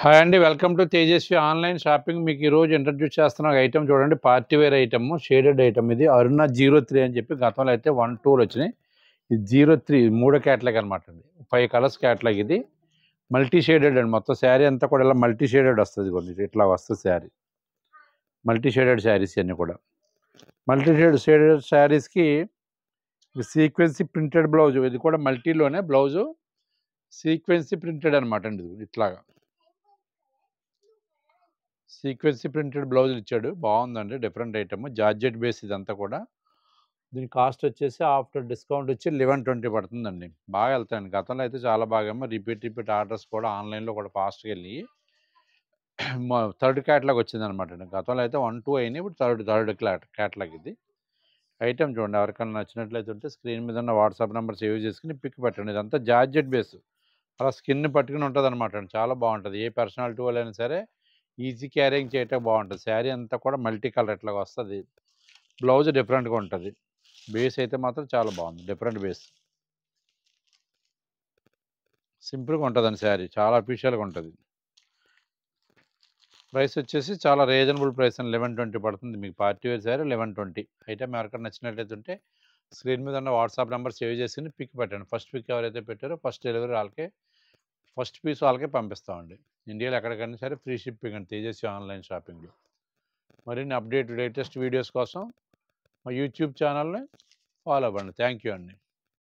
Hi అండి. Welcome to Tejaswi online shopping. మీకు ఈరోజు ఇంట్రడ్యూస్ చేస్తున్న ఒక ఐటెమ్ చూడండి. Party wear item, shaded item ఇది. అరుణ 03 అని చెప్పి గతంలో అయితే 1, 2 వచ్చినాయి. ఇది 03 మూడో క్యాటలాగ్ అనమాట అండి. 5 కలర్స్ క్యాటలాగ్ ఇది. మల్టీ షేడెడ్ అండి. మొత్తం శారీ అంతా కూడా ఇలా మల్టీ షేడెడ్ వస్తుంది. కొన్ని ఇట్లా వస్తుంది శారీ. మల్టీ షేడెడ్ శారీస్ అన్నీ కూడా. మల్టీ షేడెడ్ శారీస్కి సీక్వెన్సీ ప్రింటెడ్ బ్లౌజ్. ఇది కూడా మల్టీలోనే బ్లౌజు సీక్వెన్సీ ప్రింటెడ్ అనమాట అండి. ఇది ఇట్లాగా సీక్వెన్సీ ప్రింటెడ్ బ్లౌజులు ఇచ్చాడు. బాగుందండి. Different item. జార్జెట్ బేస్ ఇదంతా కూడా. దీని కాస్ట్ వచ్చేసి ఆఫ్టర్ డిస్కౌంట్ వచ్చి 1120 పడుతుందండి. బాగా వెళ్తాయండి. గతంలో అయితే చాలా బాగా రిపీట్ ఆర్డర్స్ కూడా ఆన్లైన్లో కూడా ఫాస్ట్గా వెళ్ళి థర్డ్ క్యాటలాగ్ వచ్చిందనమాట అండి. గతంలో అయితే 1, 2 అయినాయి. ఇప్పుడు థర్డ్ క్యాటలాగ్ ఇది. ఐటమ్ చూడండి. ఎవరికైనా నచ్చినట్లయితే ఉంటే స్క్రీన్ మీద ఉన్న వాట్సాప్ నెంబర్ సేవ్ చేసుకుని పిక్ పెట్టండి. ఇదంతా జార్జెట్ బేస్. అలా స్కిన్ పట్టుకుని ఉంటుంది అనమాట అండి. చాలా బాగుంటుంది. ఏ పర్సనాలిటీ వాళ్ళైనా సరే ఈజీ క్యారింగ్ చేయటం బాగుంటుంది. శారీ అంతా కూడా మల్టీ కలర్ ఇట్లాగా వస్తుంది. బ్లౌజ్ డిఫరెంట్గా ఉంటుంది. బేస్ అయితే మాత్రం చాలా బాగుంది. Different base. సింపుల్గా ఉంటుందండి శారీ. చాలా అఫీషియల్గా ఉంటుంది. ప్రైస్ వచ్చేసి చాలా రీజనబుల్ ప్రైస్ అండి. 1120 పడుతుంది. మీకు పార్టీ వేర్ శారీ 1120. ఐటమ్ ఎవరికైనా నచ్చినట్లయితే ఉంటే స్క్రీన్ మీద ఉన్న వాట్సాప్ నెంబర్ సేవ్ చేసుకుని పిక్ పెట్టండి. ఫస్ట్ పిక్ ఎవరైతే పెట్టారో ఫస్ట్ డెలివరీ వాళ్ళకే, ఫస్ట్ పీస్ వాళ్ళకే పంపిస్తామండి. ఇండియాలో ఎక్కడికైనా సరే ఫ్రీ షిప్పింగ్ అండి తేజస్వి ఆన్లైన్ షాపింగ్లో. మరిన్ని లేటెస్ట్ వీడియోస్ కోసం మా యూట్యూబ్ ఛానల్ని ఫాలో అవ్వండి. థ్యాంక్ యూ అండి.